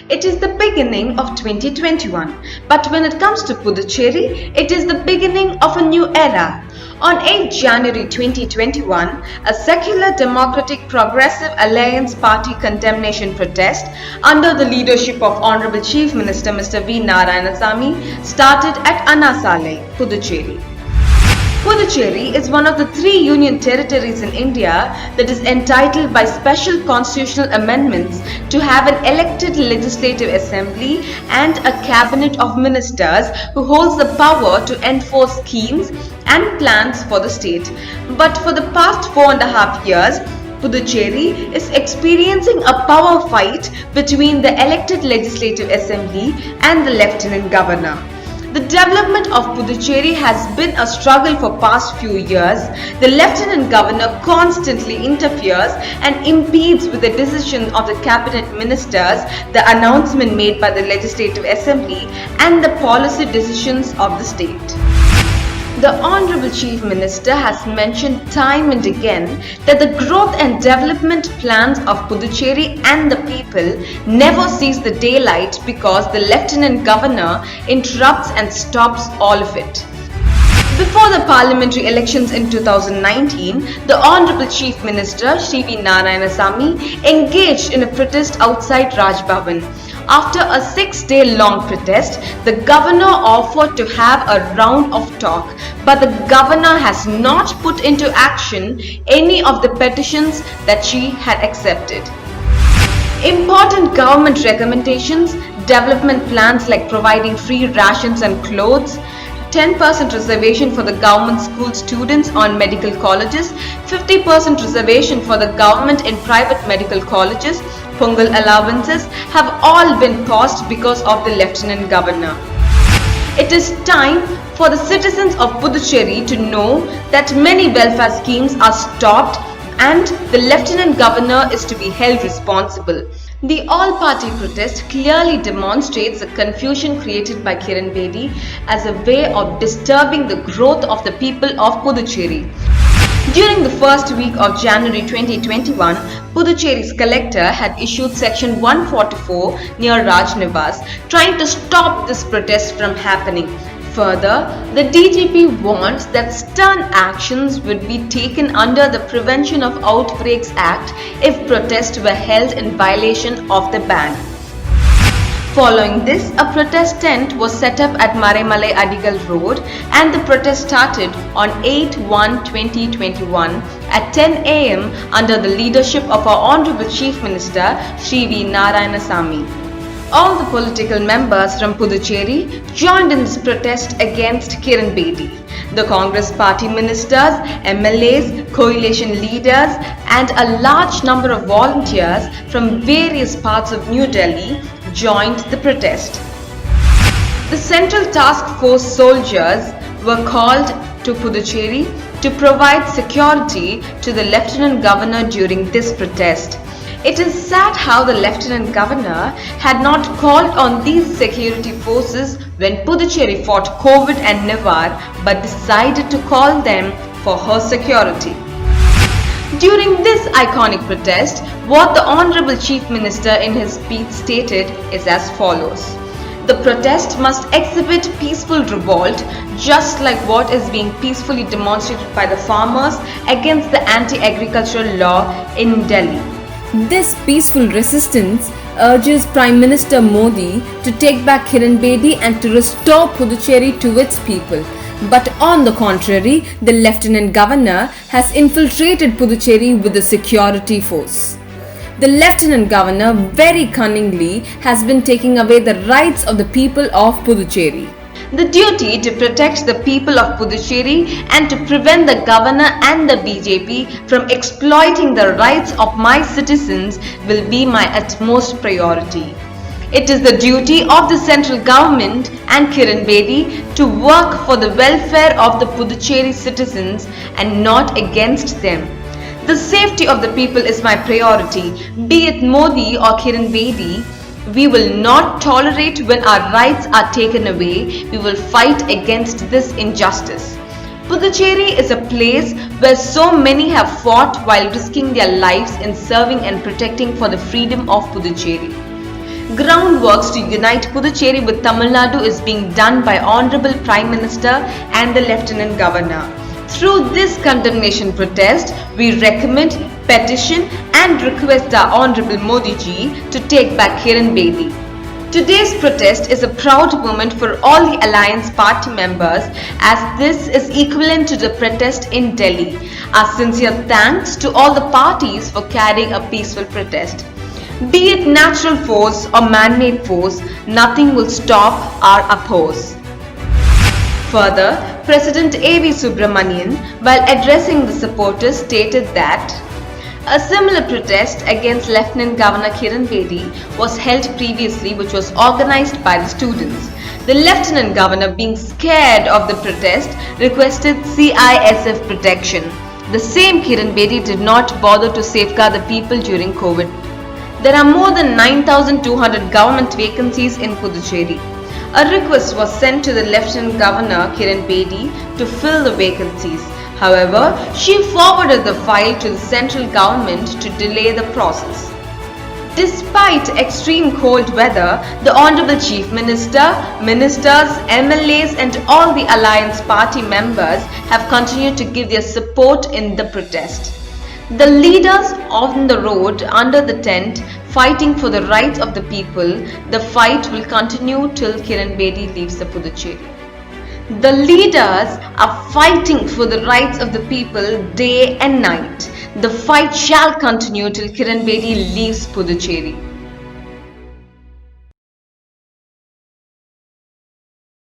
It is the beginning of 2021. But when it comes to Puducherry, it is the beginning of a new era. On 8 January 2021, a secular Democratic Progressive Alliance Party condemnation protest under the leadership of Honorable Chief Minister Mr. V.Narayanasamy started at Salai, Puducherry. Puducherry is one of the 3 union territories in India that is entitled by special constitutional amendments to have an elected legislative assembly and a cabinet of ministers who holds the power to enforce schemes and plans for the state. But for the past 4.5 years, Puducherry is experiencing a power fight between the elected legislative assembly and the lieutenant governor. The development of Puducherry has been a struggle for past few years. The Lieutenant Governor constantly interferes and impedes with the decisions of the cabinet ministers, the announcement made by the Legislative Assembly, and the policy decisions of the state. The Honorable Chief Minister has mentioned time and again that the growth and development plans of Puducherry and the people never sees the daylight because the Lieutenant Governor interrupts and stops all of it. Before the parliamentary elections in 2019, the Honorable Chief Minister Shri V.Narayanasamy engaged in a protest outside Raj Bhavan. After a 6-day-long protest, the governor offered to have a round of talk, but the governor has not put into action any of the petitions that she had accepted. Important government recommendations, development plans like providing free rations and clothes, 10% reservation for the government school students on medical colleges, 50% reservation for the government in private medical colleges, Pongal allowances have all been paused because of the Lieutenant Governor. It is time for the citizens of Puducherry to know that many welfare schemes are stopped and the Lieutenant Governor is to be held responsible. The all-party protest clearly demonstrates the confusion created by Kiran Bedi as a way of disturbing the growth of the people of Puducherry. During the first week of January 2021, Puducherry's collector had issued Section 144 near Raj Nivas, trying to stop this protest from happening. Further, the DGP warns that stern actions would be taken under the Prevention of Outbreaks Act if protests were held in violation of the ban. Following this, a protest tent was set up at Maraimalai Adigal Road and the protest started on 8/1/2021 at 10 am under the leadership of our Honorable Chief Minister Shri V.Narayanasamy. All the political members from Puducherry joined in this protest against Kiran Bedi. The Congress party ministers, MLAs, coalition leaders and a large number of volunteers from various parts of New Delhi joined the protest. The Central Task Force soldiers were called to Puducherry to provide security to the Lieutenant Governor during this protest. It is sad how the Lieutenant Governor had not called on these security forces when Puducherry fought COVID and Nivar but decided to call them for her security. During this iconic protest, what the Honorable Chief Minister in his speech stated is as follows. The protest must exhibit peaceful revolt just like what is being peacefully demonstrated by the farmers against the anti-agricultural law in Delhi. This peaceful resistance urges Prime Minister Modi to take back Kiran Bedi and to restore Puducherry to its people. But on the contrary, the Lieutenant Governor has infiltrated Puducherry with the security force. The Lieutenant Governor very cunningly has been taking away the rights of the people of Puducherry. The duty to protect the people of Puducherry and to prevent the governor and the BJP from exploiting the rights of my citizens will be my utmost priority. It is the duty of the central government and Kiran Bedi to work for the welfare of the Puducherry citizens and not against them. The safety of the people is my priority, be it Modi or Kiran Bedi. We will not tolerate when our rights are taken away. We will fight against this injustice. Puducherry is a place where so many have fought while risking their lives in serving and protecting for the freedom of Puducherry. Groundworks to unite Puducherry with Tamil Nadu is being done by Honorable Prime Minister and the Lieutenant Governor. Through this condemnation protest, we recommend, petition and request our Honorable Modi ji to take back Kiran Bedi. Today's protest is a proud moment for all the Alliance Party members as this is equivalent to the protest in Delhi. Our sincere thanks to all the parties for carrying a peaceful protest. Be it natural force or man-made force, nothing will stop or oppose. Further, President A.V. Subramanian, while addressing the supporters, stated that a similar protest against Lieutenant Governor Kiran Bedi was held previously, which was organized by the students. The Lieutenant Governor, being scared of the protest, requested CISF protection. The same Kiran Bedi did not bother to safeguard the people during COVID. There are more than 9,200 government vacancies in Puducherry. A request was sent to the Lieutenant Governor Kiran Bedi to fill the vacancies. However, she forwarded the file to the central government to delay the process. Despite extreme cold weather, the Honorable Chief Minister, ministers, MLAs and all the Alliance Party members have continued to give their support in the protest. The leaders on the road under the tent fighting for the rights of the people, the fight will continue till Kiran Bedi leaves the Puducherry. The leaders are fighting for the rights of the people day and night. The fight shall continue till Kiran Bedi leaves Puducherry.